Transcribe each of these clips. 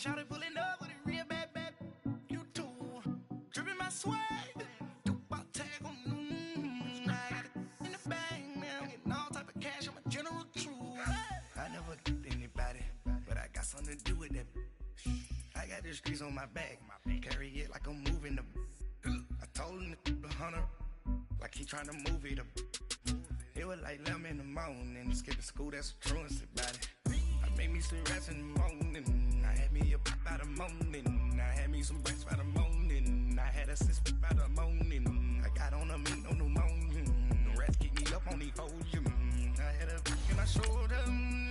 shot it pulling up with it real bad. You too. Dripping my swag. Do my tag on. I got it in the bag, man. I'm getting all type of cash. I'm a general true. I never get anybody, but I got something to do with that. I got the streets on my back. Carry it like I'm moving the. I told him to 100, like he trying to move it up. It was like 11 in the morning, skipping school, that's a truancy about it. I made me some rest in the morning. I had me a pop by the morning. I had me some breaks by the morning. I had a six by the morning. I got on a meat, no pneumonia. The rats keep me up on the podium. I had a in my shoulder.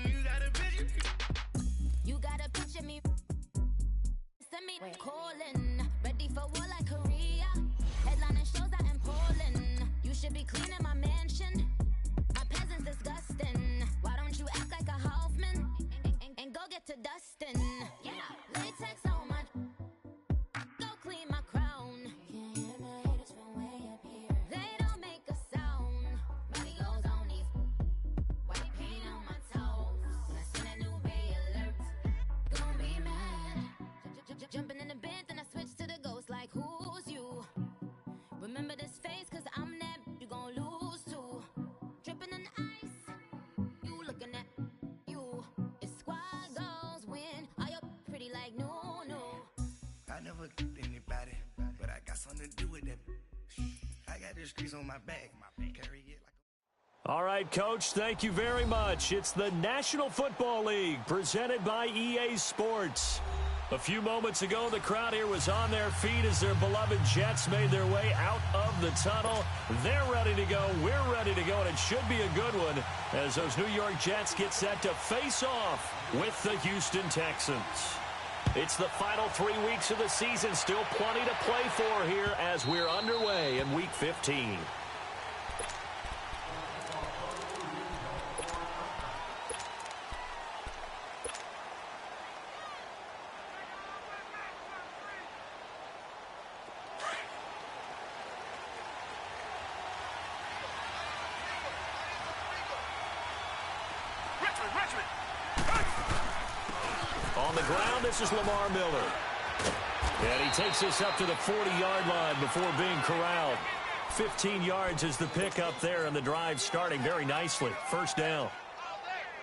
You got a picture. You got a picture me. Send me calling. Ready for war like Korea. Headlining shows out in Poland. You should be cleaning my mansion. My peasants disgusting. Why don't you act like a Hoffman and go get to dustin'? Yeah, latex on my. Go clean my crown. Can't hear my haters from way up here. They don't make a sound. Money goes on these. White paint on my toes. I send a new Bay alert. Gonna be mad. Jumping in the bed, then I switch to the ghost like who's you? Remember this face, cause I'm that you gon' lose too. Dripping in ice, you looking at you. It's squad goals win. Are you pretty like no? I never get anybody, but I got something to do with that. I got the streets on my back. Carry it like. All right, Coach, thank you very much. It's the National Football League presented by EA Sports. A few moments ago, the crowd here was on their feet as their beloved Jets made their way out of the tunnel. They're ready to go. We're ready to go, and it should be a good one as those New York Jets get set to face off with the Houston Texans. It's the final 3 weeks of the season. Still plenty to play for here as we're underway in Week 15. On the ground, this is Lamar Miller. And he takes this up to the 40-yard line before being corralled. 15 yards is the pickup there, and the drive starting very nicely. First down.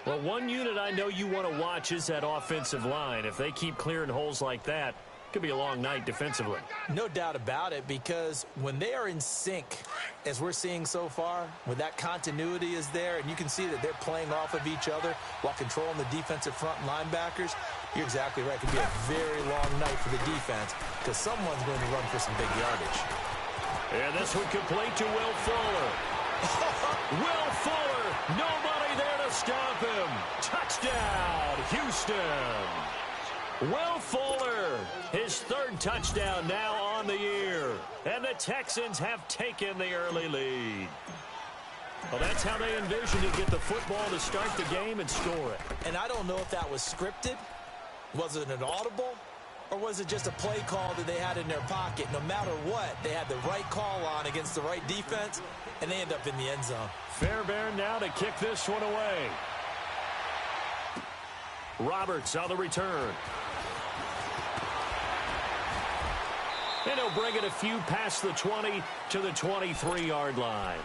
Well, one unit I know you want to watch is that offensive line. If they keep clearing holes like that, it could be a long night defensively. No doubt about it, because when they are in sync, as we're seeing so far, when that continuity is there, and you can see that they're playing off of each other while controlling the defensive front linebackers, you're exactly right. It could be a very long night for the defense because someone's going to run for some big yardage. And this one complete to Will Fuller. Will Fuller, nobody there to stop him. Touchdown, Houston. Will Fuller, his third touchdown now on the year. And the Texans have taken the early lead. Well, that's how they envisioned to get the football to start the game and score it. And I don't know if that was scripted. Was it an audible? Or was it just a play call that they had in their pocket? No matter what, they had the right call on against the right defense, and they end up in the end zone. Fairbairn now to kick this one away. Roberts on the return. And he'll bring it a few past the 20 to the 23-yard line.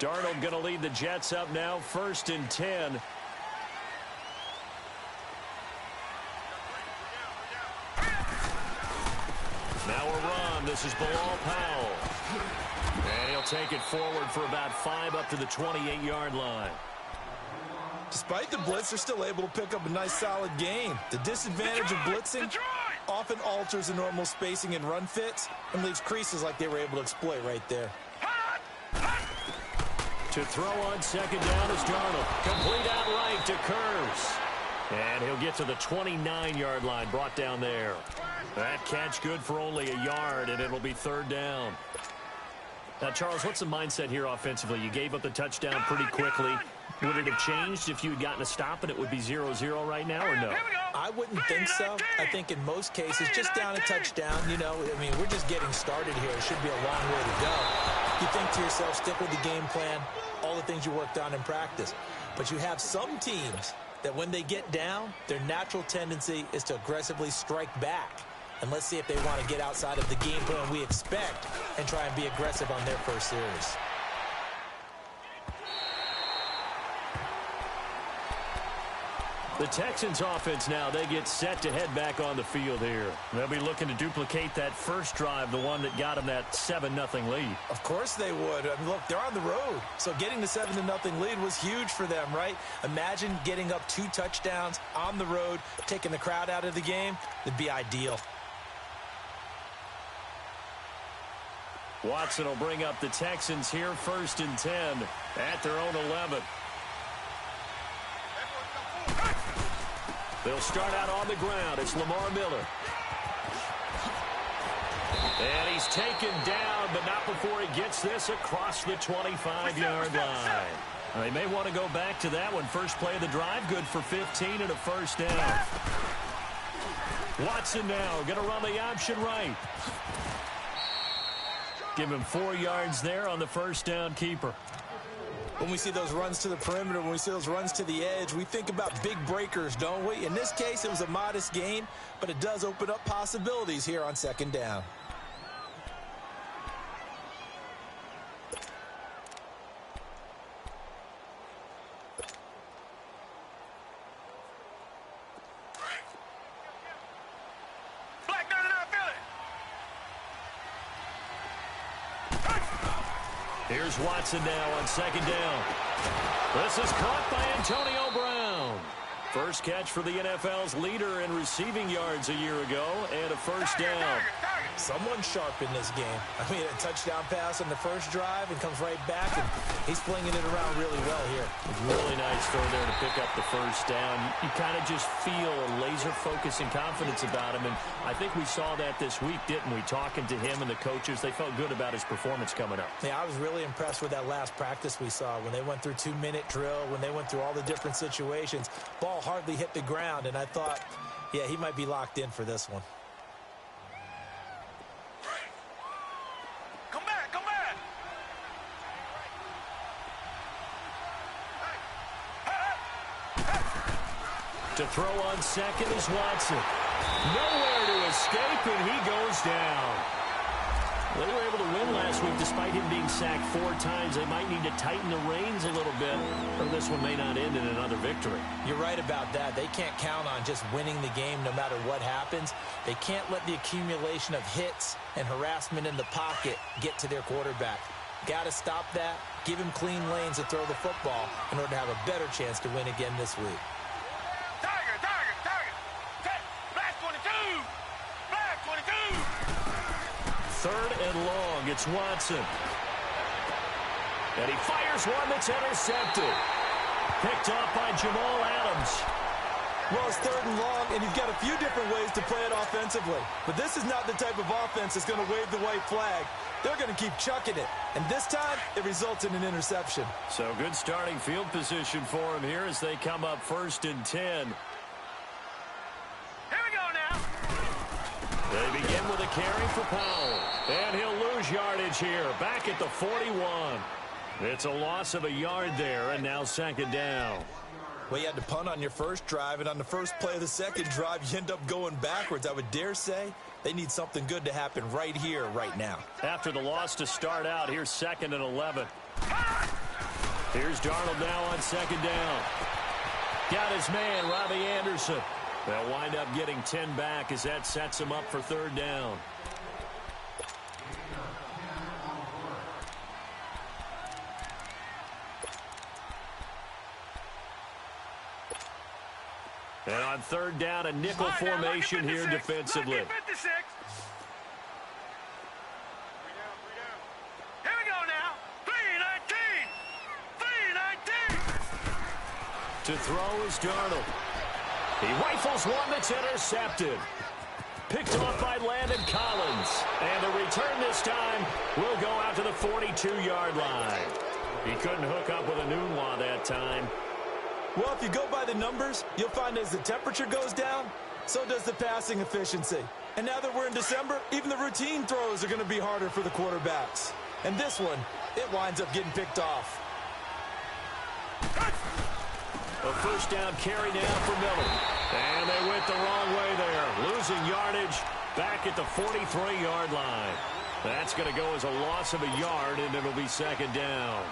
Darnold going to lead the Jets up now, 1st and 10. Now a run. This is Bilal Powell. And he'll take it forward for about 5 up to the 28-yard line. Despite the blitz, they're still able to pick up a nice, solid gain. The disadvantage of blitzing often alters the normal spacing and run fits and leaves creases like they were able to exploit right there. To throw on second down is Darnold. Complete outright to Kurz. And he'll get to the 29-yard line, brought down there. That catch good for only a yard, and it'll be 3rd down. Now, Charles, what's the mindset here offensively? You gave up the touchdown pretty quickly. Would it have changed if you had gotten a stop and it would be 0-0 right now, or no? I wouldn't think so. I think in most cases, just down a touchdown, you know, I mean, we're just getting started here. It should be a long way to go. You think to yourself, stick with the game plan, all the things you worked on in practice. But you have some teams that when they get down, their natural tendency is to aggressively strike back. And let's see if they want to get outside of the game plan we expect and try and be aggressive on their first series. The Texans offense now, they get set to head back on the field here. They'll be looking to duplicate that first drive, the one that got them that 7-0 lead. Of course they would. I mean, look, they're on the road. So getting the 7-0 lead was huge for them, right? Imagine getting up 2 touchdowns on the road, taking the crowd out of the game. It'd be ideal. Watson will bring up the Texans here, 1st and 10 at their own 11. They'll start out on the ground. It's Lamar Miller. And he's taken down, but not before he gets this across the 25-yard line. They may want to go back to that one. First play of the drive, good for 15 and a first down. Watson now going to run the option right. Give him 4 yards there on the first down keeper. When we see those runs to the perimeter, when we see those runs to the edge, we think about big breakers, don't we? In this case, it was a modest gain, but it does open up possibilities here on 2nd down. Here's Watson now on 2nd down. This is caught by Antonio Brown. First catch for the NFL's leader in receiving yards a year ago, and a first down. Someone sharp in this game. I mean, a touchdown pass on the first drive and comes right back, and he's flinging it around really well here. Really nice throw there to pick up the first down. You kind of just feel a laser focus and confidence about him, and I think we saw that this week, didn't we? Talking to him and the coaches, they felt good about his performance coming up. Yeah, I was really impressed with that last practice we saw when they went through 2-minute drill, when they went through all the different situations. Ball hardly hit the ground, and I thought, yeah, he might be locked in for this one. To throw on second is Watson. Nowhere to escape, and he goes down. They were able to win last week despite him being sacked 4 times. They might need to tighten the reins a little bit, or this one may not end in another victory. You're right about that. They can't count on just winning the game no matter what happens. They can't let the accumulation of hits and harassment in the pocket get to their quarterback. Got to stop that, give him clean lanes to throw the football in order to have a better chance to win again this week. Third and long, it's Watson. And he fires one that's intercepted. Picked off by Jamal Adams. Well, it's 3rd and long, and you've got a few different ways to play it offensively. But this is not the type of offense that's going to wave the white flag. They're going to keep chucking it. And this time, it results in an interception. So good starting field position for him here as they come up 1st and 10. They begin with a carry for Powell. And he'll lose yardage here. Back at the 41. It's a loss of a yard there, and now 2nd down. Well, you had to punt on your first drive, and on the first play of the second drive, you end up going backwards. I would dare say they need something good to happen right here, right now. After the loss to start out, here's 2nd and 11. Here's Darnold now on 2nd down. Got his man, Robbie Anderson. They'll wind up getting 10 back as that sets them up for 3rd down. And on 3rd down, a nickel formation here defensively. Here we go now. 3-19. To throw is Darnold. He rifles one that's intercepted. Picked off by Landon Collins. And the return this time will go out to the 42-yard line. He couldn't hook up with a Nunwa that time. Well, if you go by the numbers, you'll find as the temperature goes down, so does the passing efficiency. And now that we're in December, even the routine throws are going to be harder for the quarterbacks. And this one, it winds up getting picked off. A first down carry now for Miller. And they went the wrong way there. Losing yardage back at the 43-yard line. That's going to go as a loss of a yard, and it'll be second down.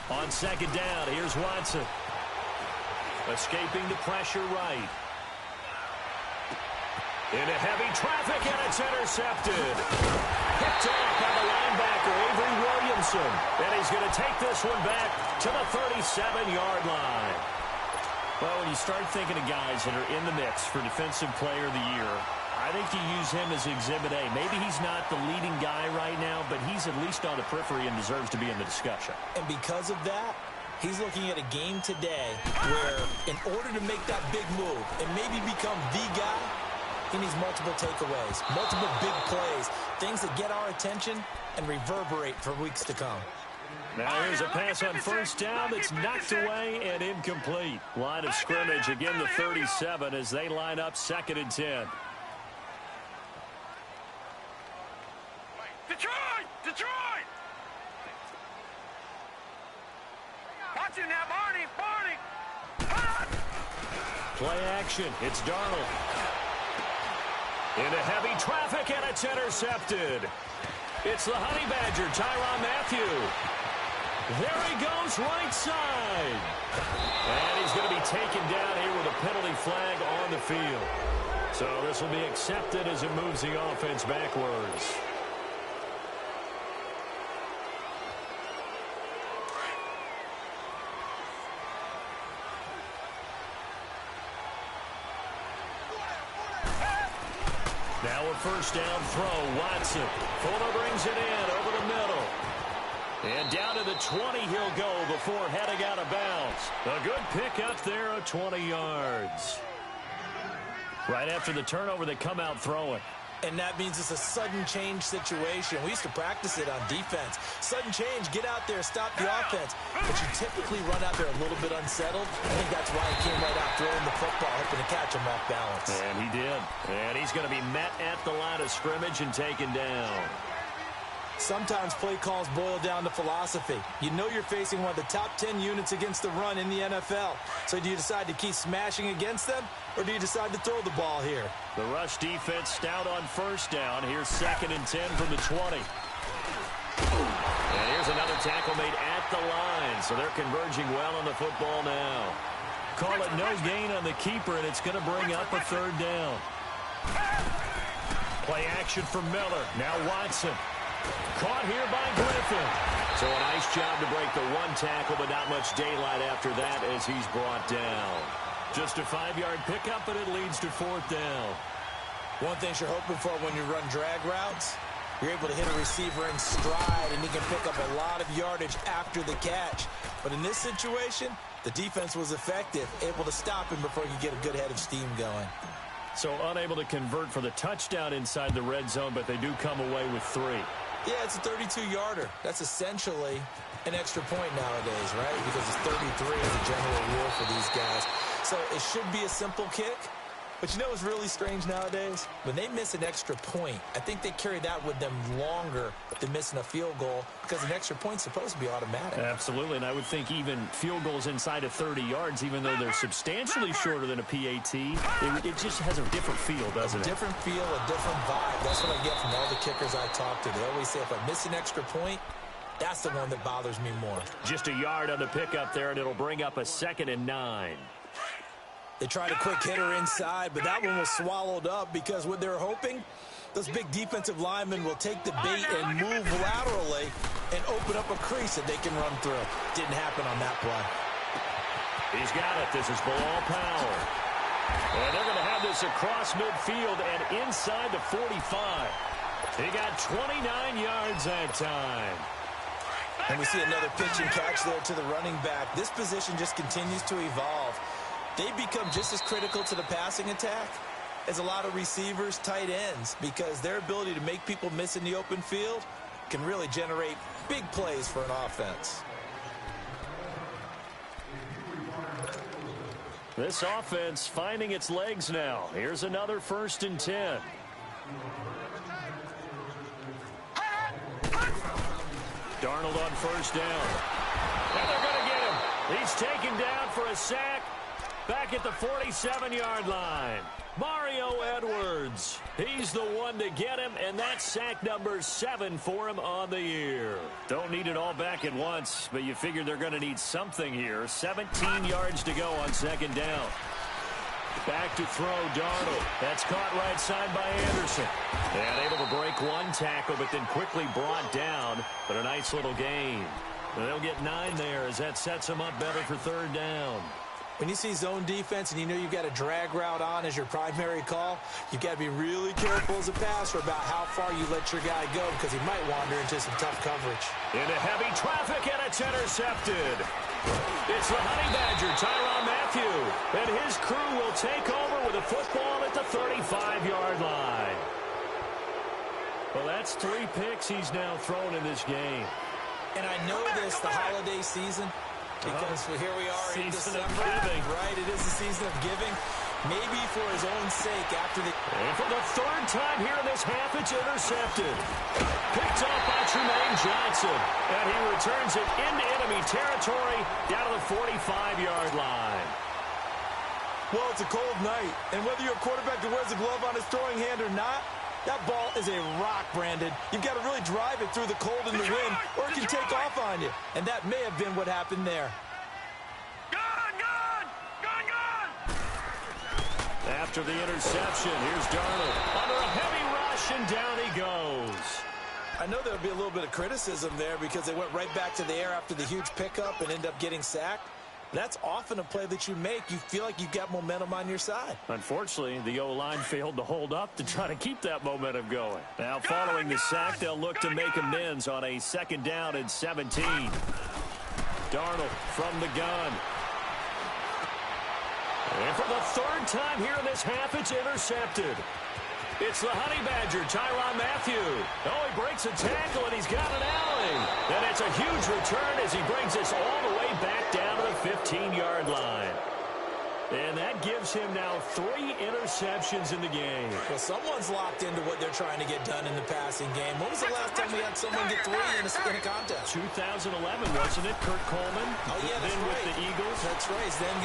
On second down, here's Watson. Escaping the pressure right. Into heavy traffic, and it's intercepted. Picked off by the linebacker, Avery Williamson. And he's going to take this one back to the 37-yard line. Well, when you start thinking of guys that are in the mix for Defensive Player of the Year, I think you use him as Exhibit A. Maybe he's not the leading guy right now, but he's at least on the periphery and deserves to be in the discussion. And because of that, he's looking at a game today where in order to make that big move and maybe become the guy, he needs multiple takeaways, multiple big plays, things that get our attention and reverberate for weeks to come. Now here's a pass on first down that's knocked away and incomplete. Line of scrimmage, again the 37 as they line up 2nd and 10. Detroit! Watch it now, Barney! Play action, it's Darnold. Into heavy traffic, and it's intercepted. It's the Honey Badger, Tyrann Mathieu. There he goes, right side. And he's going to be taken down here with a penalty flag on the field. So this will be accepted as it moves the offense backwards. Now a first down throw, Watson. Fuller brings it in over the middle. And down to the 20 he'll go before heading out of bounds. A good pickup there of 20 yards. Right after the turnover, they come out throwing. And that means it's a sudden change situation. We used to practice it on defense. Sudden change, get out there, stop the offense. But you typically run out there a little bit unsettled. I think that's why he came right out throwing the football, hoping to catch him off balance. And he did. And he's going to be met at the line of scrimmage and taken down. Sometimes play calls boil down to philosophy. You know you're facing one of the top 10 units against the run in the NFL. So do you decide to keep smashing against them, or do you decide to throw the ball here? The rush defense stout on first down. Here's 2nd and 10 from the 20. And here's another tackle made at the line. So they're converging well on the football now. Call it no gain on the keeper, and it's going to bring up a 3rd down. Play action from Miller. Now Watson. Caught here by Griffin. So a nice job to break the one tackle, but not much daylight after that as he's brought down. Just a 5-yard pickup, but it leads to 4th down. One thing you're hoping for when you run drag routes, you're able to hit a receiver in stride, and he can pick up a lot of yardage after the catch. But in this situation, the defense was effective, able to stop him before he could get a good head of steam going. So unable to convert for the touchdown inside the red zone, but they do come away with 3. Yeah, it's a 32-yarder. That's essentially an extra point nowadays, right? Because it's 33 is the general rule for these guys. So it should be a simple kick. But you know what's really strange nowadays? When they miss an extra point, I think they carry that with them longer than missing a field goal because an extra point's supposed to be automatic. Absolutely, and I would think even field goals inside of 30 yards, even though they're substantially shorter than a PAT, it just has a different feel, doesn't it? A different feel, a different vibe. That's what I get from all the kickers I talk to. They always say if I miss an extra point, that's the one that bothers me more. Just a yard on the pickup there, and it'll bring up a 2nd and 9. They tried a quick hitter inside, but that one was swallowed up because what they're hoping, those big defensive linemen will take the bait and move laterally and open up a crease that they can run through. Didn't happen on that play. He's got it. This is Bilal Powell. And they're going to have this across midfield and inside the 45. He got 29 yards that time. And we see another pitch and catch there to the running back. This position just continues to evolve. They become just as critical to the passing attack as a lot of receivers, tight ends, because their ability to make people miss in the open field can really generate big plays for an offense. This offense finding its legs now. Here's another 1st and 10. Darnold on 1st down. And they're going to get him. He's taken down for a sack back at the 47-yard line. Mario Edwards. He's the one to get him, and that's sack number 7 for him on the year. Don't need it all back at once, but you figure they're going to need something here. 17 yards to go on 2nd down. Back to throw, Darnold. That's caught right side by Anderson. And able to break one tackle, but then quickly brought down. But a nice little gain. They'll get 9 there as that sets them up better for 3rd down. When you see zone defense and you know you've got a drag route on as your primary call, you've got to be really careful as a passer about how far you let your guy go because he might wander into some tough coverage. Into heavy traffic, and it's intercepted. It's the Honey Badger, Tyrann Mathieu, and his crew will take over with a football at the 35-yard line. Well, that's 3 picks he's now thrown in this game. And I know this, the holiday season, because here we are in December, right? It is the season of giving. Maybe for his own sake after the... And for the 3rd time here in this half, it's intercepted. Picked up by Trumaine Johnson. And he returns it into enemy territory down to the 45-yard line. Well, it's a cold night. And whether you're a quarterback that wears a glove on his throwing hand or not, that ball is a rock, Brandon. You've got to really drive it through the cold and the wind, or it can take off on you. And that may have been what happened there. After the interception, here's Darnold. Under a heavy rush, and down he goes. I know there'll be a little bit of criticism there because they went right back to the air after the huge pickup and ended up getting sacked. That's often a play that you make. You feel like you've got momentum on your side. Unfortunately, the O-line failed to hold up to try to keep that momentum going. Now, following the sack, they'll look to make amends on a 2nd down and 17. Darnold from the gun. And for the 3rd time here in this half, it's intercepted. It's the Honey Badger, Tyrann Mathieu. Oh, he breaks a tackle, and he's got an alley. And it's a huge return as he brings us all the way back down to the 15-yard line. And that gives him now 3 interceptions in the game. Well, someone's locked into what they're trying to get done in the passing game. When was the last time we had someone get 3 in a contest? 2011, wasn't it? Kurt Coleman. Oh, yeah, that's then right. With the Eagles. That's right. Then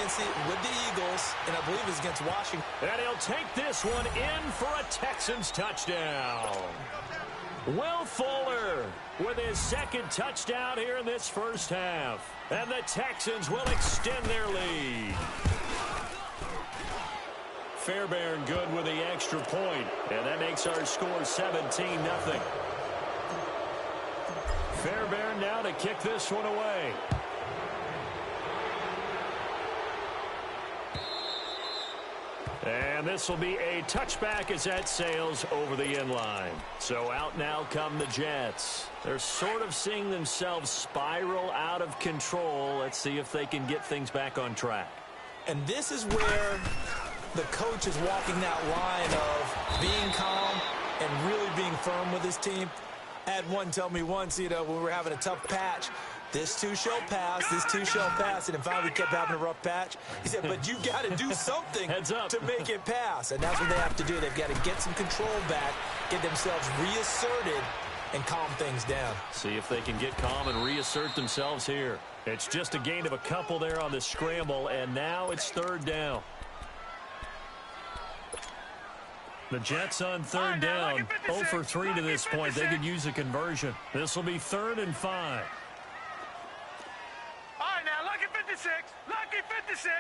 with the Eagles, and I believe it's against Washington. And he'll take this one in for a Texans touchdown. Will Fuller with his 2nd touchdown here in this 1st half. And the Texans will extend their lead. Fairbairn good with the extra point, and that makes our score 17-0. Fairbairn now to kick this one away. And this will be a touchback as that sails over the end line. So out now come the Jets. They're sort of seeing themselves spiral out of control. Let's see if they can get things back on track. And this is where the coach is walking that line of being calm and really being firm with his team. I had one tell me once, when we were having a tough patch, this too shall pass, this too shall pass, and finally we kept having a rough patch. He said, but you got to do something to make it pass, and that's what they have to do. They've got to get some control back, get themselves reasserted, and calm things down. See if they can get calm and reassert themselves here. It's just a gain of a couple there on the scramble, and now it's 3rd down. The Jets on 3rd down, 0 for 3 to this point. They could use a conversion. This will be 3rd and 5. All right, now, lucky 56. Lucky 56.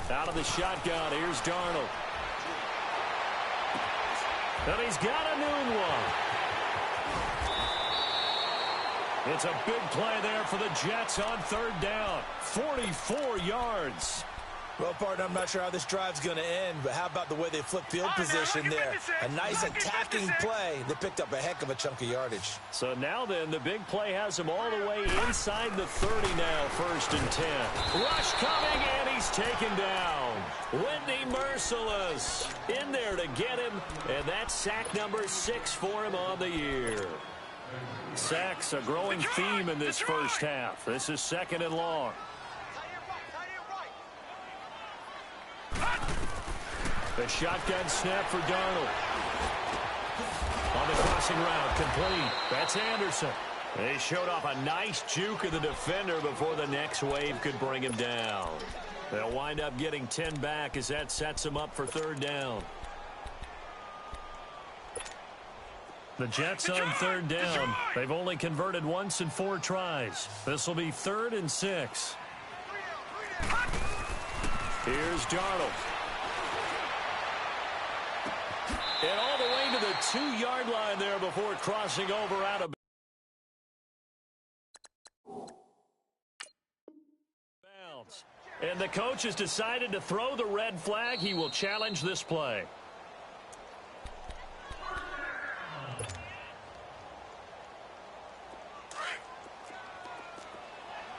Out of the shotgun, here's Darnold. And he's got a new one. It's a big play there for the Jets on 3rd down. 44 yards. Well, partner, I'm not sure how this drive's going to end, but how about the way they flip field position there? A nice attacking play that picked up a heck of a chunk of yardage. So now then, the big play has him all the way inside the 30 now, 1st and 10. Rush coming, and he's taken down. Whitney Merciless in there to get him, and that's sack number 6 for him on the year. Sacks a growing theme in this first half. This is 2nd and long. The shotgun snap for Darnold. On the crossing route, complete. That's Anderson. They showed off a nice juke of the defender before the next wave could bring him down. They'll wind up getting 10 back as that sets them up for 3rd down. The Jets on 3rd down. They've only converted once in 4 tries. This will be 3rd and 6. Here's Darnold. And all the way to the 2-yard line there before crossing over out of bounds. And the coach has decided to throw the red flag. He will challenge this play.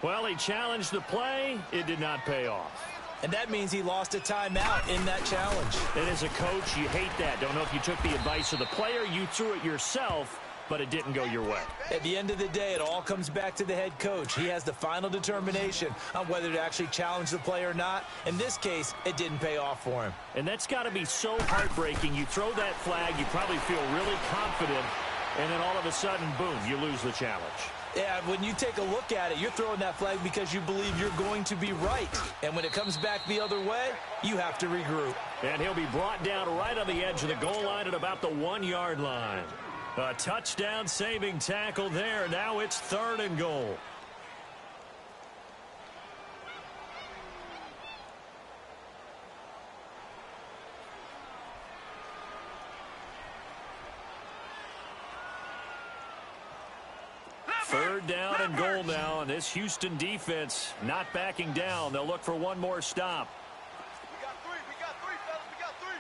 Well, he challenged the play. It did not pay off. And that means he lost a timeout in that challenge. And as a coach, you hate that. Don't know if you took the advice of the player. You threw it yourself, but it didn't go your way. At the end of the day, it all comes back to the head coach. He has the final determination on whether to actually challenge the play or not. In this case, it didn't pay off for him. And that's got to be so heartbreaking. You throw that flag, you probably feel really confident, and then all of a sudden, boom, you lose the challenge. Yeah, when you take a look at it, you're throwing that flag because you believe you're going to be right. And when it comes back the other way, you have to regroup. And he'll be brought down right on the edge of the goal line at about the 1-yard line. A touchdown saving tackle there. Now it's 3rd and goal. Third down and goal now, and this Houston defense not backing down. They'll look for one more stop. We got three, fellas. We got three.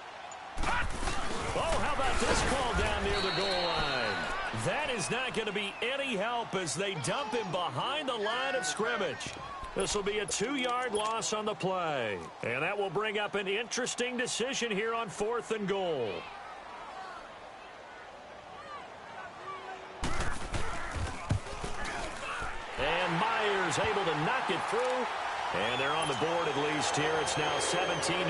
Oh, how about this call down near the goal line? That is not going to be any help as they dump him behind the line of scrimmage. This will be a 2-yard loss on the play. And that will bring up an interesting decision here on 4th and goal. And Myers able to knock it through. And they're on the board at least here. It's now 17-3.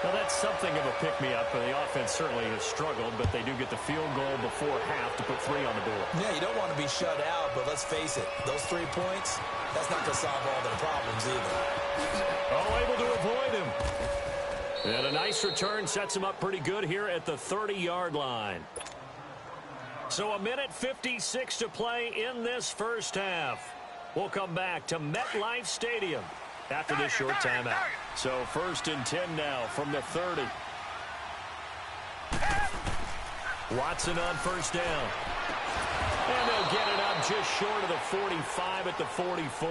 Now, that's something of a pick-me-up. The offense certainly has struggled, but they do get the field goal before half to put 3 on the board. Yeah, you don't want to be shut out, but let's face it. Those 3 points, that's not going to solve all their problems either. Oh, able to avoid him. And a nice return sets him up pretty good here at the 30-yard line. So a minute 56 to play in this first half. We'll come back to MetLife Stadium after this short timeout. So 1st and 10 now from the 30. Watson on 1st down. And they'll get it up just short of the 45 at the 44.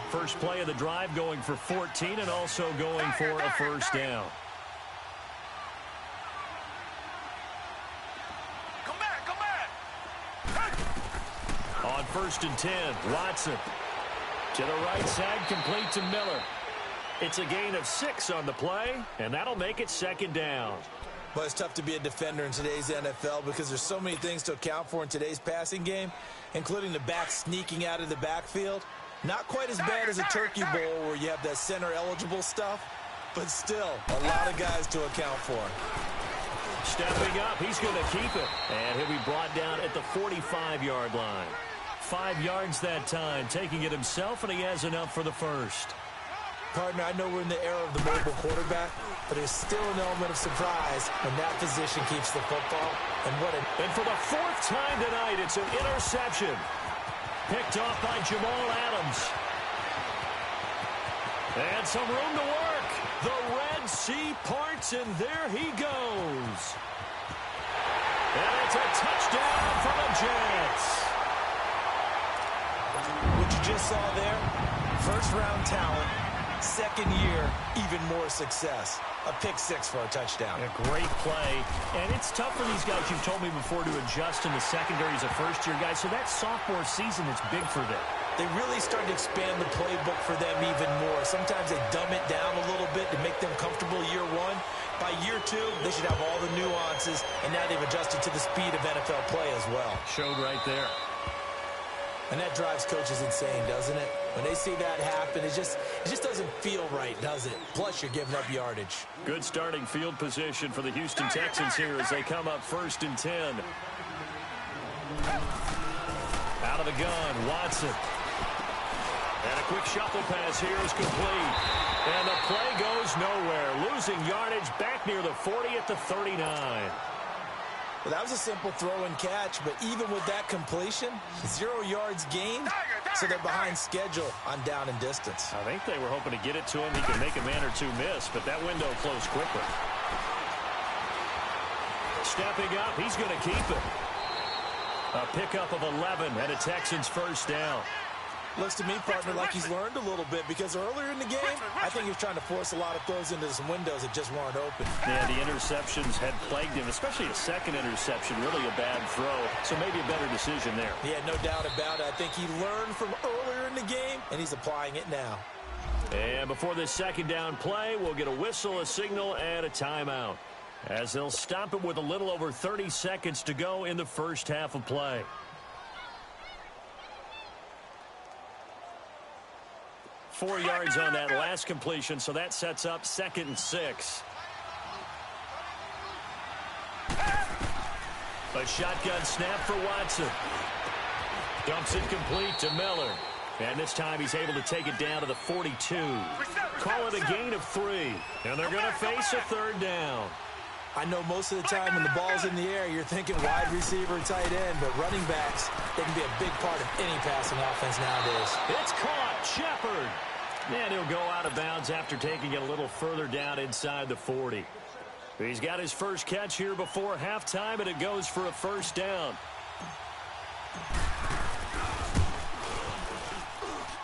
First play of the drive going for 14 and also going for a 1st down. On 1st and 10, Watson to the right side, complete to Miller. It's a gain of 6 on the play, and that'll make it 2nd down. Well, it's tough to be a defender in today's NFL because there's so many things to account for in today's passing game, including the back sneaking out of the backfield. Not quite as bad as a turkey bowl where you have that center-eligible stuff, but still a lot of guys to account for. Stepping up, he's going to keep it, and he'll be brought down at the 45-yard line. 5 yards that time, taking it himself, and he has enough for the 1st. Partner, I know we're in the era of the mobile quarterback, but there's still an element of surprise when that position keeps the football. And for the 4th time tonight, it's an interception. Picked off by Jamal Adams. And some room to work. The Red Sea parts, and there he goes. And it's a touchdown for the Jets. What you just saw there, first-round talent, Second year, even more success. A pick six for a touchdown. A great play. And it's tough for these guys, you've told me before, to adjust in the secondary as a first-year guy. So that sophomore season is big for them. They really started to expand the playbook for them even more. Sometimes they dumb it down a little bit to make them comfortable year one. By year two, they should have all the nuances, and now they've adjusted to the speed of NFL play as well. Showed right there. And that drives coaches insane, doesn't it? When they see that happen, it just doesn't feel right, does it? Plus, you're giving up yardage. Good starting field position for the Houston Texans here as they come up 1st and 10. Out of the gun, Watson. And a quick shuffle pass here is complete. And the play goes nowhere. Losing yardage back near the 40 at the 39. Well, that was a simple throw and catch, but even with that completion, 0 yards gained, so they're behind schedule on down and distance. I think they were hoping to get it to him. He could make a man or two miss, but that window closed quickly. Stepping up, he's going to keep it. A pickup of 11 and a Texans first down. Looks to me, partner, like he's learned a little bit because earlier in the game, I think he was trying to force a lot of throws into some windows that just weren't open. Yeah, the interceptions had plagued him, especially a second interception, really a bad throw. So maybe a better decision there. Yeah, no doubt about it. I think he learned from earlier in the game, and he's applying it now. And before this second down play, we'll get a whistle, a signal, and a timeout, as they'll stop it with a little over 30 seconds to go in the first half of play. Four yards on that last completion, so that sets up 2nd and 6. A shotgun snap for Watson. Dumps it complete to Miller. And this time he's able to take it down to the 42. Call it a gain of 3. And they're going to face a 3rd down. I know most of the time when the ball's in the air, you're thinking wide receiver, tight end, but running backs, they can be a big part of any passing offense nowadays. It's caught. Shepard. And he'll go out of bounds after taking it a little further down inside the 40. He's got his first catch here before halftime, and it goes for a first down.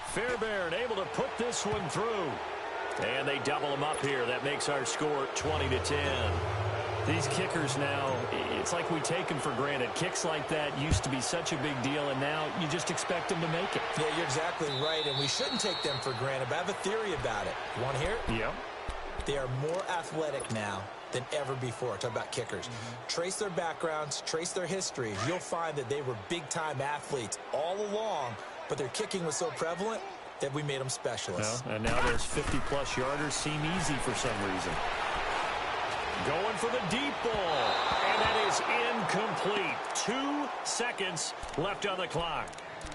Fairbairn able to put this one through. And they double him up here. That makes our score 20-10. These kickers now, it's like we take them for granted. Kicks like that used to be such a big deal, and now you just expect them to make it. Yeah, you're exactly right, and we shouldn't take them for granted, but I have a theory about it. You want to hear it? Yeah. They are more athletic now than ever before. Talk about kickers. Trace their backgrounds, trace their history. You'll find that they were big-time athletes all along, but their kicking was so prevalent that we made them specialists. Well, and now those 50-plus yarders seem easy for some reason. Going for the deep ball, and that is incomplete. 2 seconds left on the clock.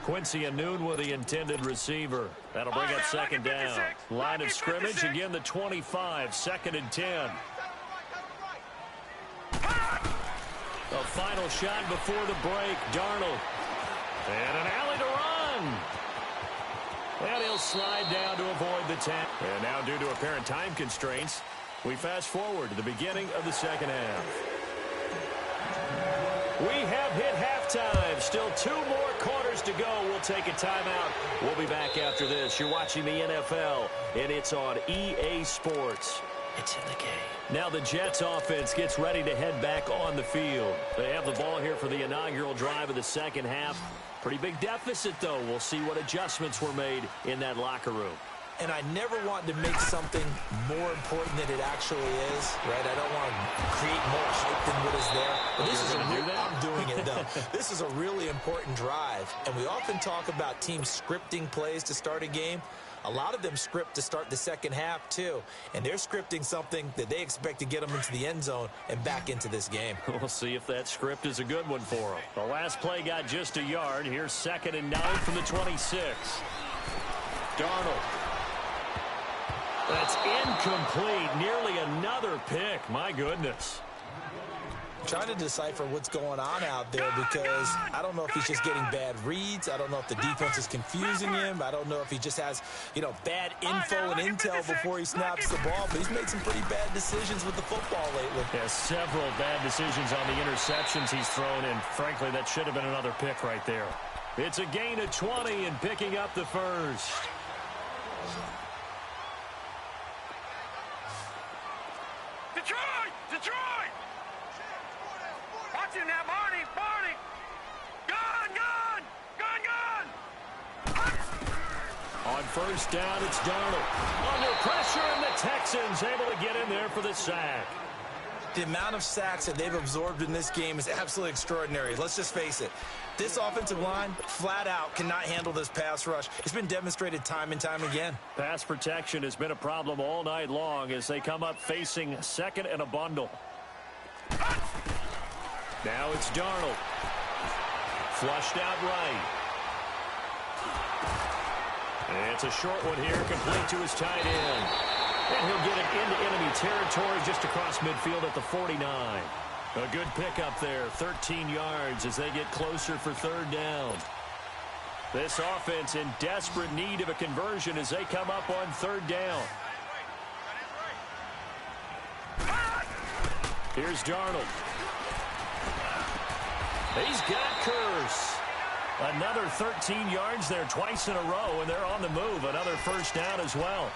Quincy Anoon with the intended receiver. That'll bring up 2nd down. Line of scrimmage, again the 25, 2nd and 10. A final shot before the break, Darnold. And an alley to run. And he'll slide down to avoid the 10. And now, due to apparent time constraints, we fast forward to the beginning of the second half. We have hit halftime. Still 2 more quarters to go. We'll take a timeout. We'll be back after this. You're watching the NFL, and it's on EA Sports. It's in the game. Now the Jets offense gets ready to head back on the field. They have the ball here for the inaugural drive of the second half. Pretty big deficit, though. We'll see what adjustments were made in that locker room. And I never want to make something more important than it actually is, right? I don't want to create more hype than what is there. But this is I'm doing it, though. This is a really important drive. And we often talk about teams scripting plays to start a game. A lot of them script to start the second half, too. And they're scripting something that they expect to get them into the end zone and back into this game. We'll see if that script is a good one for them. The last play got just a yard. Here's 2nd and 9 from the 26. Darnold. That's incomplete. Nearly another pick. My goodness. Trying to decipher what's going on out there because I don't know if he's just getting bad reads. I don't know if the defense is confusing him. I don't know if he just has, bad info and intel before he snaps the ball. But he's made some pretty bad decisions with the football lately. Yeah, several bad decisions on the interceptions he's thrown, and frankly, that should have been another pick right there. It's a gain of 20 and picking up the first. Detroit! Detroit! Watch him now, Barney! Barney! Gun! Gun! Gun! Gun! On first down, it's Darnold. Under pressure, and the Texans able to get in there for the sack. The amount of sacks that they've absorbed in this game is absolutely extraordinary. Let's just face it. This offensive line, flat out, cannot handle this pass rush. It's been demonstrated time and time again. Pass protection has been a problem all night long as they come up facing second and a bundle. Now it's Darnold. Flushed out right. And it's a short one here, complete to his tight end. And he'll get it into enemy territory just across midfield at the 49. A good pickup there, 13 yards as they get closer for third down. This offense in desperate need of a conversion as they come up on third down. Here's Darnold. He's got Curse. Another 13 yards there twice in a row, and they're on the move. Another first down as well.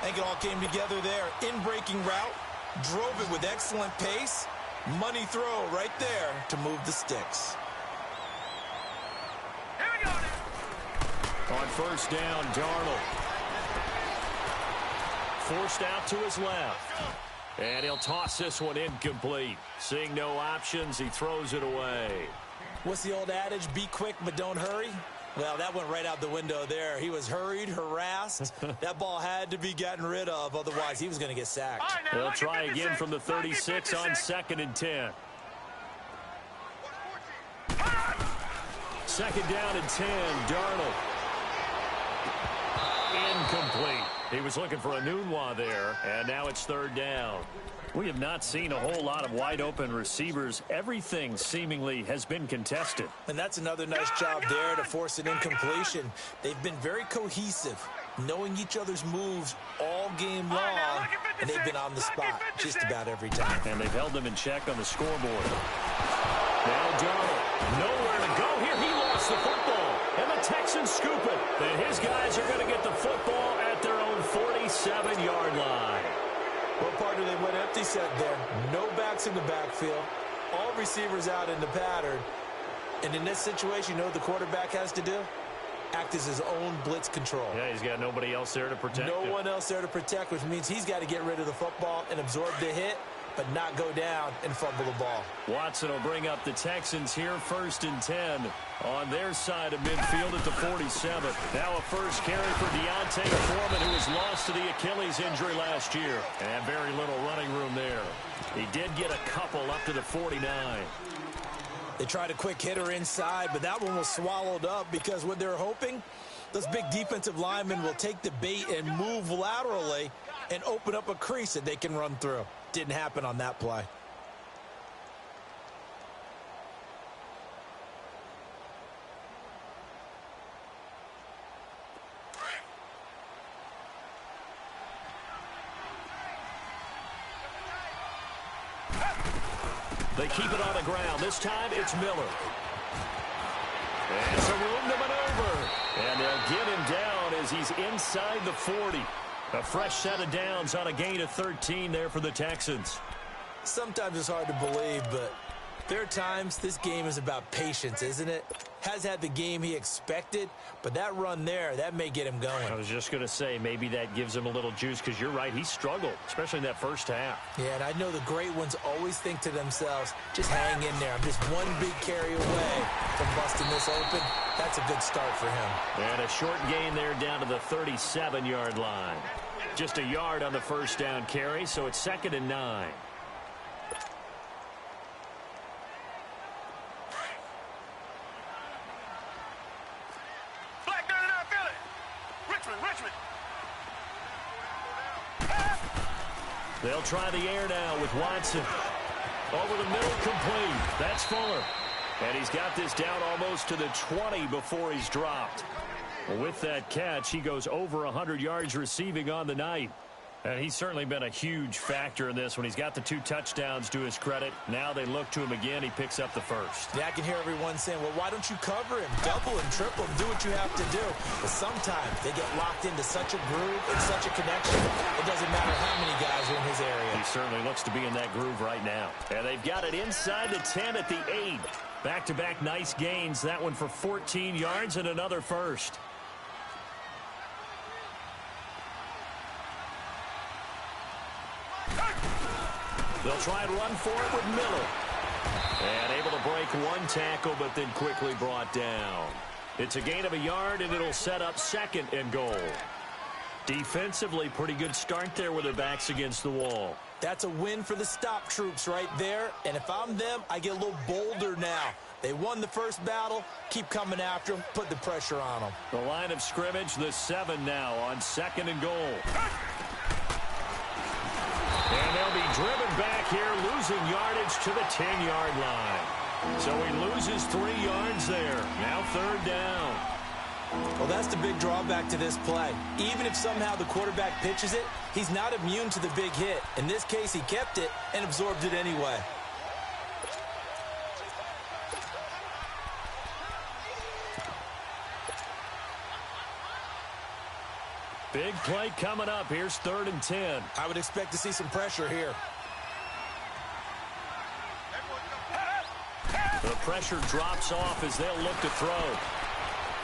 I think it all came together there. In-breaking route, drove it with excellent pace. Money throw right there to move the sticks. Here we go now. On first down, Darnold. Forced out to his left. And he'll toss this one incomplete. Seeing no options, he throws it away. What's the old adage? Be quick, but don't hurry. Well, that went right out the window there. He was hurried, harassed. That ball had to be gotten rid of. Otherwise, he was going to get sacked. Right, now, They'll try again from the 36 on 2nd and 10. Second down and 10, Darnold. Incomplete. He was looking for a Nunwa there, and now it's third down. We have not seen a whole lot of wide-open receivers. Everything seemingly has been contested. And that's another nice job there to force an incompletion. They've been very cohesive, knowing each other's moves all game long, and they've been on the spot just about every time. And they've held them in check on the scoreboard. Now Darnold, nowhere to go here. He lost the football, and the Texans scoop it. And his guys are going to get the football at their own 47-yard line. Well, partner, they went empty set there. No backs in the backfield. All receivers out in the pattern. And in this situation, you know what the quarterback has to do? Act as his own blitz control. Yeah, he's got nobody else there to protect him. No one else there to protect, which means he's got to get rid of the football and absorb the hit, but not go down and fumble the ball. Watson will bring up the Texans here, 1st and 10 on their side of midfield at the 47. Now a first carry for Deontay Foreman, who was lost to the Achilles injury last year. And very little running room there. He did get a couple up to the 49. They tried a quick hitter inside, but that one was swallowed up because what they're hoping, those big defensive linemen will take the bait and move laterally and open up a crease that they can run through. Didn't happen on that play. They keep it on the ground. This time it's Miller. And some room to maneuver. And they'll get him down as he's inside the 40. A fresh set of downs on a gain of 13 there for the Texans. Sometimes it's hard to believe, but there are times this game is about patience, isn't it? Has had the game he expected, but that run there, that may get him going. I was just going to say, maybe that gives him a little juice, because you're right, he struggled, especially in that first half. Yeah, and I know the great ones always think to themselves, just hang in there. I'm just one big carry away from busting this open. That's a good start for him. And a short gain there down to the 37-yard line. Just a yard on the first down carry, so it's 2nd and 9. They'll try the air now with Watson. Over the middle, complete. That's Fuller. And he's got this down almost to the 20 before he's dropped. With that catch, he goes over 100 yards receiving on the night. And he's certainly been a huge factor in this when he's got the 2 touchdowns to his credit. Now they look to him again. He picks up the first. Yeah, I can hear everyone saying, well, why don't you cover him? Double him, triple him, do what you have to do. But sometimes they get locked into such a groove and such a connection, it doesn't matter how many guys are in his area. He certainly looks to be in that groove right now. And they've got it inside the 10 at the 8. Back-to-back nice gains. That one for 14 yards and another first. They'll try and run for it with Miller. And able to break 1 tackle, but then quickly brought down. It's a gain of 1 yard, and it'll set up 2nd and goal. Defensively, pretty good start there with their backs against the wall. That's a win for the stop troops right there. And if I'm them, I get a little bolder now. They won the first battle. Keep coming after them. Put the pressure on them. The line of scrimmage, the 7 now on 2nd and goal. And they'll be driven back here, losing yardage to the 10-yard line. So he loses 3 yards there. Now 3rd down. Well, that's the big drawback to this play. Even if somehow the quarterback pitches it, he's not immune to the big hit. In this case, he kept it and absorbed it anyway. Big play coming up. Here's 3rd and 10. I would expect to see some pressure here. The pressure drops off as they'll look to throw.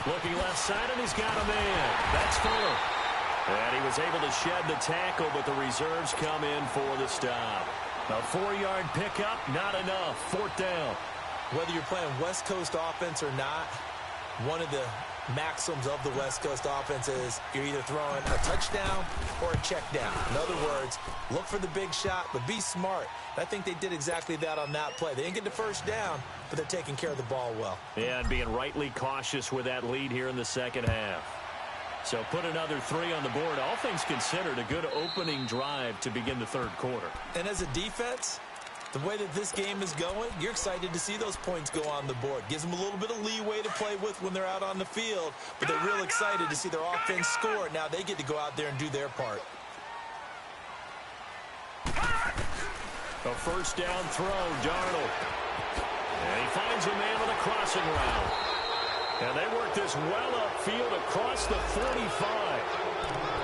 Looking left side, and he's got a man. That's Fuller. And he was able to shed the tackle, but the reserves come in for the stop. A 4-yard pickup, not enough. 4th down. Whether you're playing West Coast offense or not, one of the maxims of the West Coast offense is you're either throwing a touchdown or a check down. In other words, look for the big shot, but be smart. I think they did exactly that on that play. They didn't get the first down, but they're taking care of the ball well. Yeah, and being rightly cautious with that lead here in the 2nd half. So put another 3 on the board. All things considered, a good opening drive to begin the 3rd quarter. And as a defense, the way that this game is going, you're excited to see those points go on the board. Gives them a little bit of leeway to play with when they're out on the field, but they're real excited to see their offense score. Now they get to go out there and do their part. A 1st down throw, Darnold. And he finds a man with a crossing route. And they work this well upfield across the 45.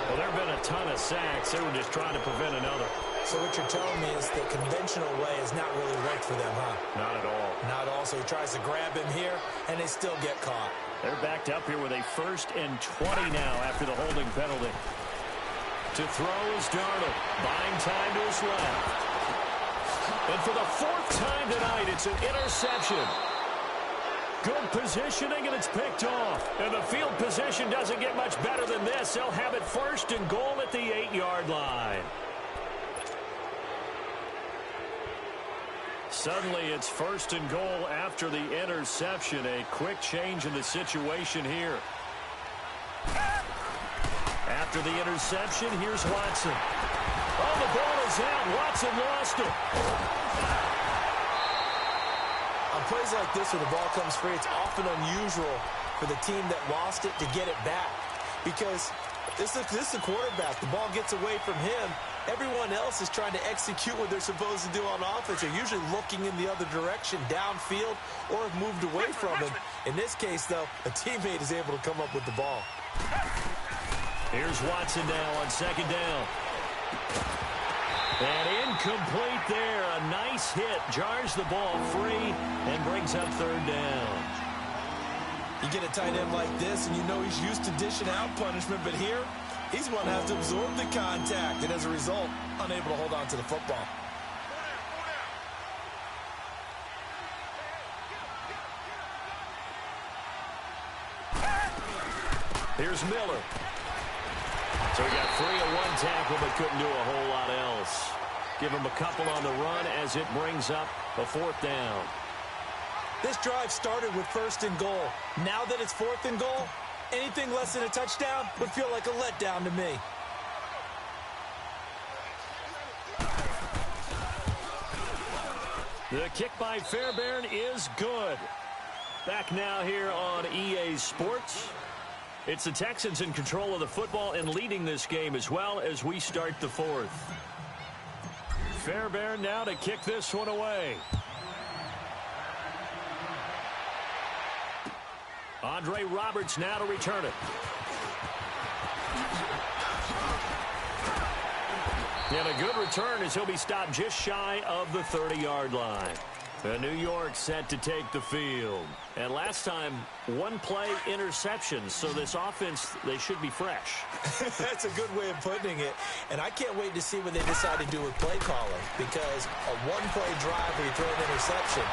Well, there have been a ton of sacks. They were just trying to prevent another. So what you're telling me is the conventional way has not really worked for them, huh? Not at all. Not at all. So he tries to grab him here, and they still get caught. They're backed up here with a 1st and 20 now after the holding penalty. To throw is Darnold. Buying time to his left. And for the 4th time tonight, it's an interception. Good positioning, and it's picked off. And the field position doesn't get much better than this. They'll have it 1st and goal at the 8-yard line. Suddenly, it's 1st and goal after the interception. A quick change in the situation here. After the interception, here's Watson. Oh, the ball is out. Watson lost it. On plays like this, where the ball comes free, it's often unusual for the team that lost it to get it back. Because this is a quarterback. The ball gets away from him. Everyone else is trying to execute what they're supposed to do on offense. They're usually looking in the other direction, downfield, or have moved away from him. In this case, though, a teammate is able to come up with the ball. Here's Watson now on 2nd down. And incomplete there. A nice hit. Jars the ball free and brings up 3rd down. You get a tight end like this, and you know he's used to dishing out punishment, but here, he's going to have to absorb the contact, and as a result, unable to hold on to the football. Here's Miller. So he got 3 on 1 tackle, but couldn't do a whole lot else. Give him a couple on the run as it brings up a 4th down. This drive started with 1st and goal. Now that it's 4th and goal, anything less than a touchdown would feel like a letdown to me. The kick by Fairbairn is good. Back now here on EA Sports. It's the Texans in control of the football and leading this game as well as we start the fourth. Fairbairn now to kick this one away. Andre Roberts now to return it. And a good return as he'll be stopped just shy of the 30-yard line. New York set to take the field. And last time, one-play interception. So this offense, they should be fresh. That's a good way of putting it. And I can't wait to see what they decide to do with play calling. Because a one-play drive where you throw an interception,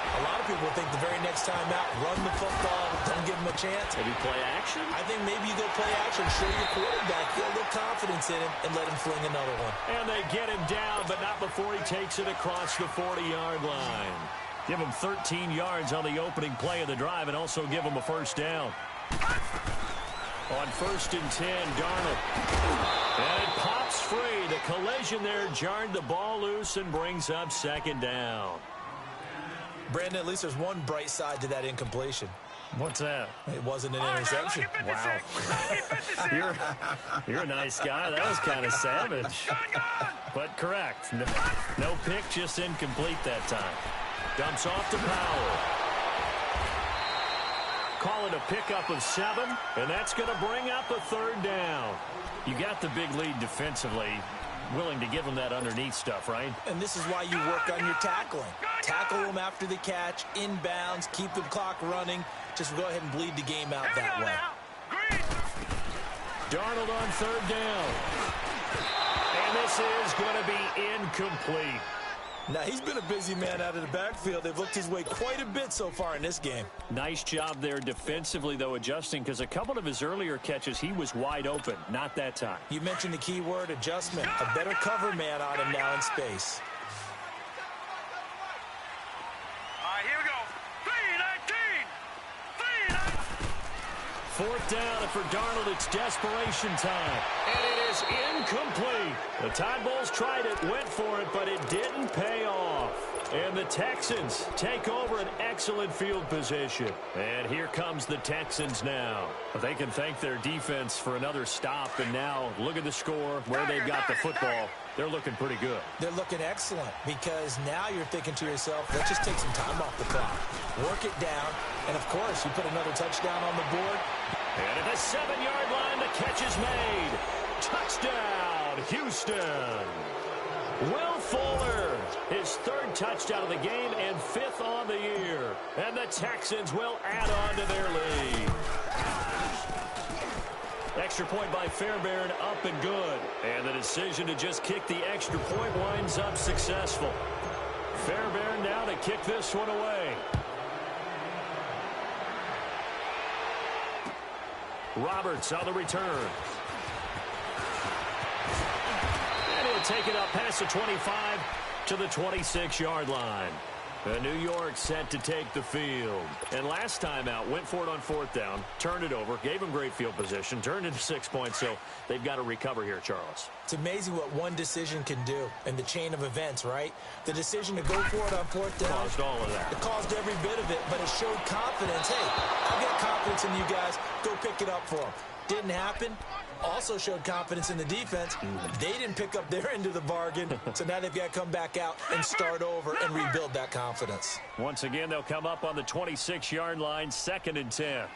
a lot of people think the very next time out, run the football, don't give him a chance. Maybe play action? I think maybe you go play action, show your quarterback, get a little confidence in him, and let him fling another one. And they get him down, but not before he takes it across the 40-yard line. Give him 13 yards on the opening play of the drive and also give him a first down. On 1st and 10, Darnold. And it pops free. The collision there jarred the ball loose and brings up 2nd down. Brandon, at least there's one bright side to that incompletion. What's that? It wasn't an interception. Wow. You're a nice guy. That was kind of savage. But correct. No pick, just incomplete that time. Dumps off to Powell. Call it a pickup of 7, and that's going to bring up a 3rd down. You got the big lead defensively. Willing to give them that underneath stuff, right? And this is why you work on your tackling. Tackle them after the catch, inbounds, keep the clock running. Just go ahead and bleed the game out that way. Darnold on 3rd down. And this is going to be incomplete. Now, he's been a busy man out of the backfield. They've looked his way quite a bit so far in this game. Nice job there defensively, though, adjusting, because a couple of his earlier catches, he was wide open. Not that time. You mentioned the key word, adjustment. A better cover man on him now in space. All right, here we go. 3-19. 4th down, and for Darnold, it's desperation time. And it is incomplete. The Tide Bulls tried it, went for it, but it didn't pay off. And the Texans take over an excellent field position. And here comes the Texans now. They can thank their defense for another stop. And now, look at the score, where they've got the football. They're looking pretty good. They're looking excellent because now you're thinking to yourself, let's just take some time off the clock. Work it down. And, of course, you put another touchdown on the board. And at the 7-yard line, the catch is made. Touchdown, Houston. Will Fuller, his 3rd touchdown of the game and 5th on the year. And the Texans will add on to their lead. Extra point by Fairbairn, up and good. And the decision to just kick the extra point winds up successful. Fairbairn now to kick this one away. Roberts on the return. And he'll take it up past the 25 to the 26-yard line. New York set to take the field. And last time out, went for it on 4th down, turned it over, gave them great field position, turned into 6 points, so they've got to recover here, Charles. It's amazing what one decision can do in the chain of events, right? The decision to go for it on 4th down. Caused all of that. It caused every bit of it, but it showed confidence. Hey, I've got confidence in you guys. Go pick it up for them. Didn't happen. Also showed confidence in the defense. They didn't pick up their end of the bargain, so now they've got to come back out and start over and rebuild that confidence. Once again, they'll come up on the 26-yard line, 2nd and 10.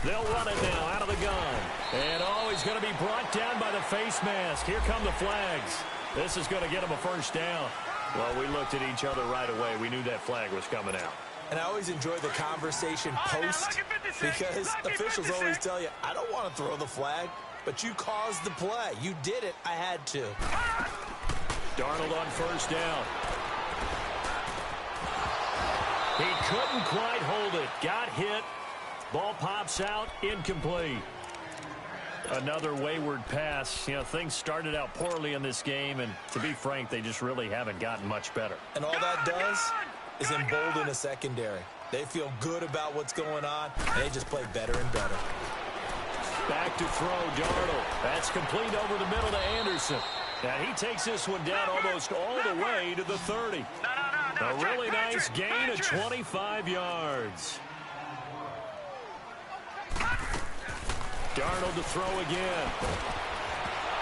They'll run it now out of the gun. And, he's going to be brought down by the face mask. Here come the flags. This is going to get him a first down. Well, we looked at each other right away. We knew that flag was coming out. And I always enjoy the conversation post because officials always tell you, I don't want to throw the flag, but you caused the play. You did it. I had to. Darnold on 1st down. He couldn't quite hold it. Got hit. Ball pops out. Incomplete. Another wayward pass. You know, things started out poorly in this game, and to be frank, they just really haven't gotten much better. And all that does is embolden a secondary. They feel good about what's going on, and they just play better and better. Back to throw, Darnold. That's complete over the middle to Anderson. Now he takes this one down almost all the way to the 30. A really nice gain of 25 yards. Darnold to throw again.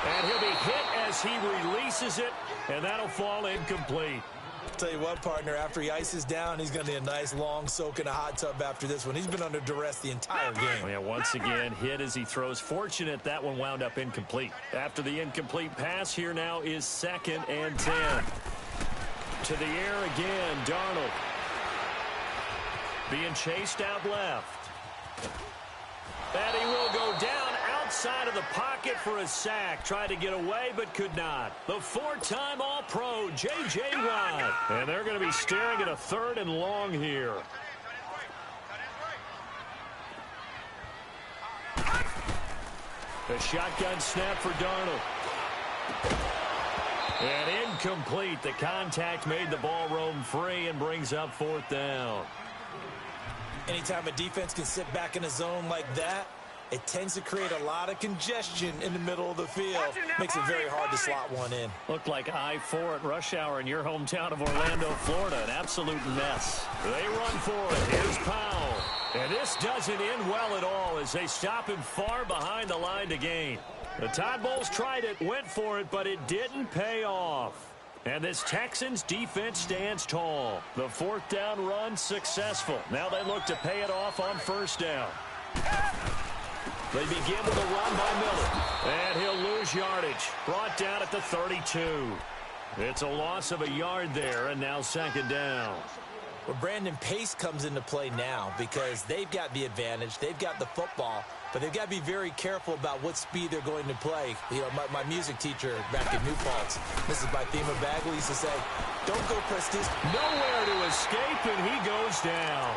And he'll be hit as he releases it, and that'll fall incomplete. Tell you what, partner, after he ices down, he's going to need a nice long soak in a hot tub after this one. He's been under duress the entire game. Yeah, once again, hit as he throws. Fortunate that one wound up incomplete. After the incomplete pass, here now is 2nd and 10. To the air again, Darnold. Being chased out left. And he will go down outside of the pocket for a sack. Tried to get away, but could not. The 4-time All-Pro, J.J. Watt. And they're going to be staring at a 3rd and long here. The shotgun snap for Darnold. And incomplete. The contact made the ball roam free and brings up 4th down. Anytime a defense can sit back in a zone like that, it tends to create a lot of congestion in the middle of the field. Makes it very hard to slot one in. Looked like I-4 at rush hour in your hometown of Orlando, Florida. An absolute mess. They run for it. Here's Powell. And this doesn't end well at all as they stop him far behind the line to gain. The Todd Bowles tried it, went for it, but it didn't pay off. And this Texans defense stands tall. The 4th down run successful. Now they look to pay it off on 1st down. They begin with a run by Miller. And he'll lose yardage. Brought down at the 32. It's a loss of a yard there, and now 2nd down. Well, Brandon, pace comes into play now because they've got the advantage. They've got the football, but they've got to be very careful about what speed they're going to play. You know, my music teacher back in New Paltz, Mrs. Bythema Bagley, used to say, don't go Prestige. Nowhere to escape, and he goes down.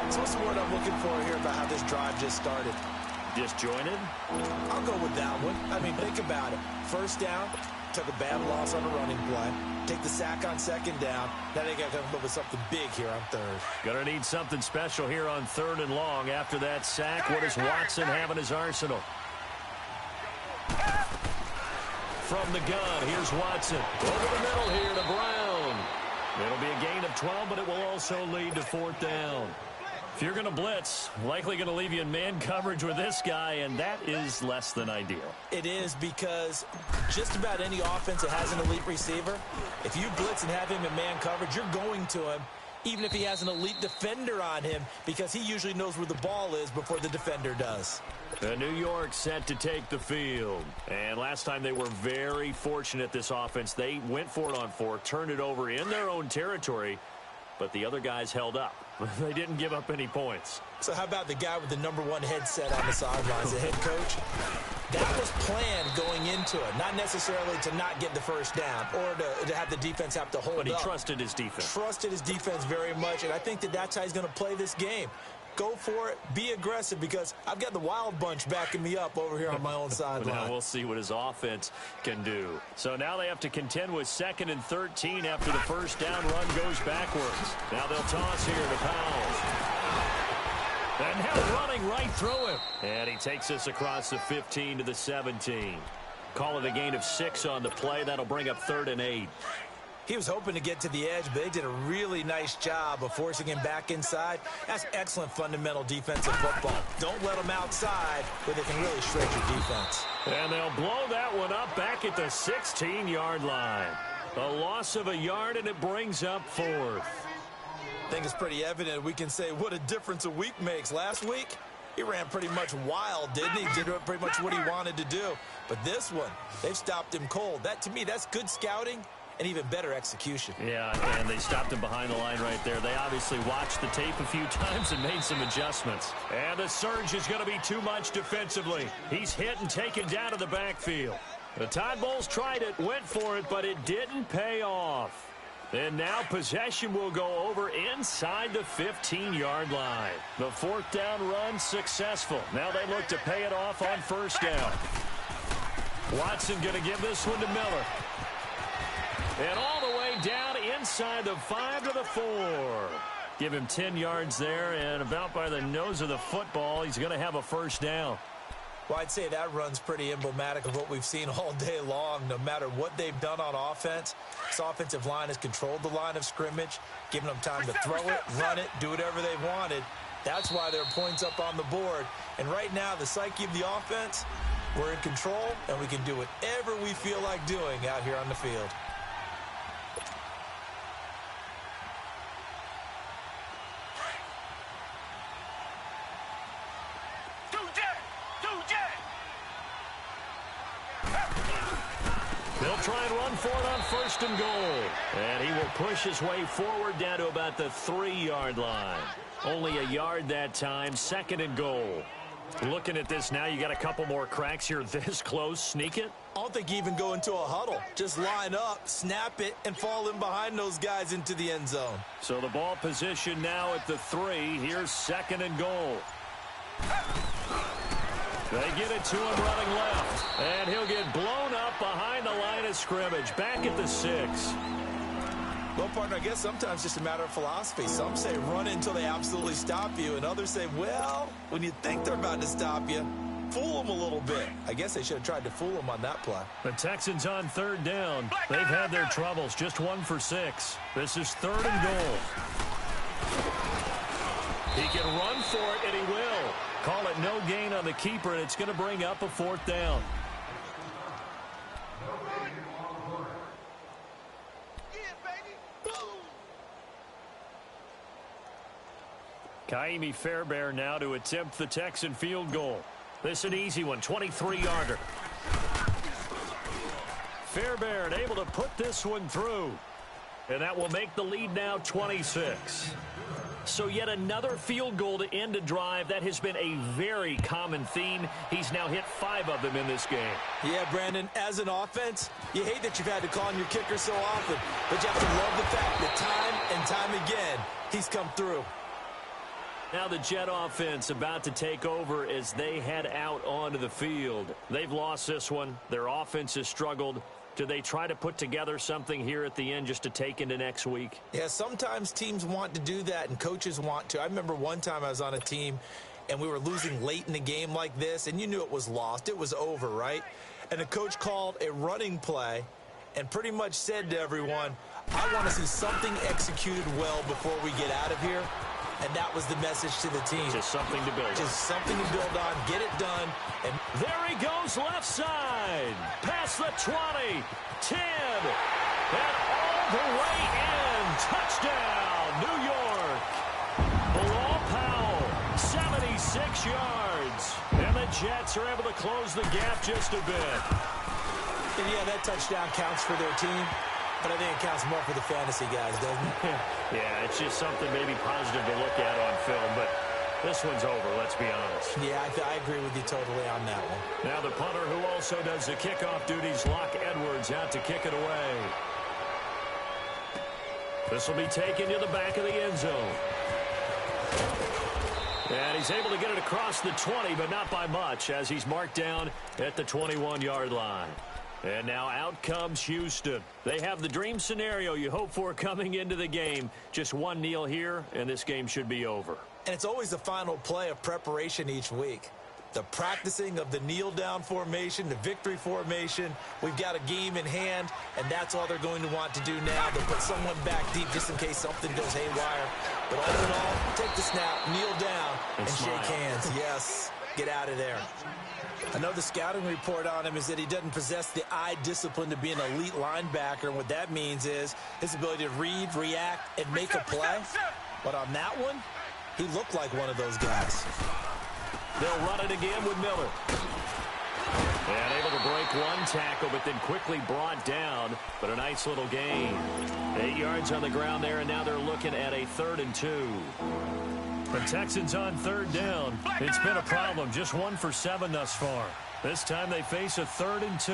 So what's the word I'm looking for here about how this drive just started? Disjointed? I'll go with that one. I mean, think about it. 1st down, took a bad loss on a running play. Take the sack on 2nd down. Now they got to come up with something big here on 3rd. Gonna need something special here on 3rd and long. After that sack, what does Watson have in his arsenal? From the gun, here's Watson. Over the middle here to Brown. It'll be a gain of 12, but it will also lead to 4th down. If you're going to blitz, likely going to leave you in man coverage with this guy, and that is less than ideal. It is because just about any offense that has an elite receiver, if you blitz and have him in man coverage, you're going to him, even if he has an elite defender on him, because he usually knows where the ball is before the defender does. New York set to take the field. And last time they were very fortunate, this offense. They went for it on 4th, turned it over in their own territory, but the other guys held up. They didn't give up any points. So how about the guy with the #1 headset on the sidelines, the head coach? That was planned going into it, not necessarily to not get the 1st down or to have the defense have to hold up. But he trusted his defense. Trusted his defense very much, and I think that's how he's going to play this game. Go for it. Be aggressive because I've got the wild bunch backing me up over here on my own sideline. Now we'll see what his offense can do. So now they have to contend with 2nd and 13 after the 1st down run goes backwards. Now they'll toss here to Powell. And now running right through him. And he takes us across the 15 to the 17. Call it a gain of 6 on the play. That'll bring up 3rd and 8. He was hoping to get to the edge, but they did a really nice job of forcing him back inside. That's excellent fundamental defensive football. Don't let them outside where they can really shred your defense. And they'll blow that one up back at the 16-yard line. A loss of a yard, and it brings up 4th. I think it's pretty evident we can say what a difference a week makes. Last week, he ran pretty much wild, didn't he? Did pretty much what he wanted to do. But this one, they've stopped him cold. That, to me, that's good scouting and even better execution. Yeah, and they stopped him behind the line right there. They obviously watched the tape a few times and made some adjustments. And the surge is going to be too much defensively. He's hit and taken down to the backfield. The Todd Bowles tried it, went for it, but it didn't pay off. And now possession will go over inside the 15-yard line. The 4th down run successful. Now they look to pay it off on 1st down. Watson going to give this one to Miller. And all the way down inside the 5 to the 4. Give him 10 yards there, and about by the nose of the football, he's going to have a 1st down. Well, I'd say that run's pretty emblematic of what we've seen all day long. No matter what they've done on offense, this offensive line has controlled the line of scrimmage, giving them time to throw it, run it, do whatever they wanted. That's why there are points up on the board. And right now, the psyche of the offense, we're in control, and we can do whatever we feel like doing out here on the field. They'll try and run for it on 1st and goal. And he will push his way forward down to about the 3-yard line. Only a yard that time, 2nd and goal. Looking at this now, you got a couple more cracks here this close. Sneak it? I don't think you even go into a huddle. Just line up, snap it, and fall in behind those guys into the end zone. So the ball position now at the 3. Here's 2nd and goal. They get it to him running left. And he'll get blown up behind the line of scrimmage. Back at the 6. Well, partner, I guess sometimes just a matter of philosophy. Some say run until they absolutely stop you, and others say, well, when you think they're about to stop you, fool them a little bit. I guess they should have tried to fool them on that play. The Texans on 3rd down. They've had their troubles, just 1 for 6. This is 3rd and goal. He can run for it, and he will. Call it no gain on the keeper, and it's going to bring up a 4th down. Kaimi Fairbairn now to attempt the Texan field goal. This an easy one, 23-yarder. Fairbairn able to put this one through. And that will make the lead now 26. So yet another field goal to end a drive. That has been a very common theme. He's now hit 5 of them in this game. Yeah, Brandon, as an offense, you hate that you've had to call on your kicker so often, but you have to love the fact that time and time again, he's come through. Now the Jet offense about to take over as they head out onto the field. They've lost this one. Their offense has struggled. Do they try to put together something here at the end just to take into next week? Yeah, sometimes teams want to do that and coaches want to. I remember one time I was on a team and we were losing late in the game like this, and you knew it was lost. It was over, right? And the coach called a running play and pretty much said to everyone, I want to see something executed well before we get out of here. And that was the message to the team. Just something to build on. Just something to build on. Get it done. And there he goes left side. Past the 20, 10, and all the way in. Touchdown, New York. Bilal Powell, 76 yards. And the Jets are able to close the gap just a bit. And yeah, that touchdown counts for their team. But I think it counts more for the fantasy guys, doesn't it? Yeah, it's just something maybe positive to look at on film, but this one's over, let's be honest. Yeah, I agree with you totally on that one. Now the punter who also does the kickoff duties, Locke Edwards, out to kick it away. This will be taken to the back of the end zone. And he's able to get it across the 20, but not by much, as he's marked down at the 21-yard line. And now out comes Houston. They have the dream scenario you hope for coming into the game. Just one kneel here, and this game should be over. And it's always the final play of preparation each week. The practicing of the kneel-down formation, the victory formation. We've got a game in hand, and that's all they're going to want to do now. They'll put someone back deep just in case something goes haywire. But all in all, take the snap, kneel down, and shake hands. Yes, get out of there. I know the scouting report on him is that he doesn't possess the eye discipline to be an elite linebacker, and what that means is his ability to read, react, and make a play. But on that one, he looked like one of those guys. They'll run it again with Miller. And able to break one tackle, but then quickly brought down. But a nice little gain. 8 yards on the ground there, and now they're looking at a 3rd and 2. The Texans on 3rd down. It's been a problem. Just 1 for 7 thus far. This time they face a 3rd and 2.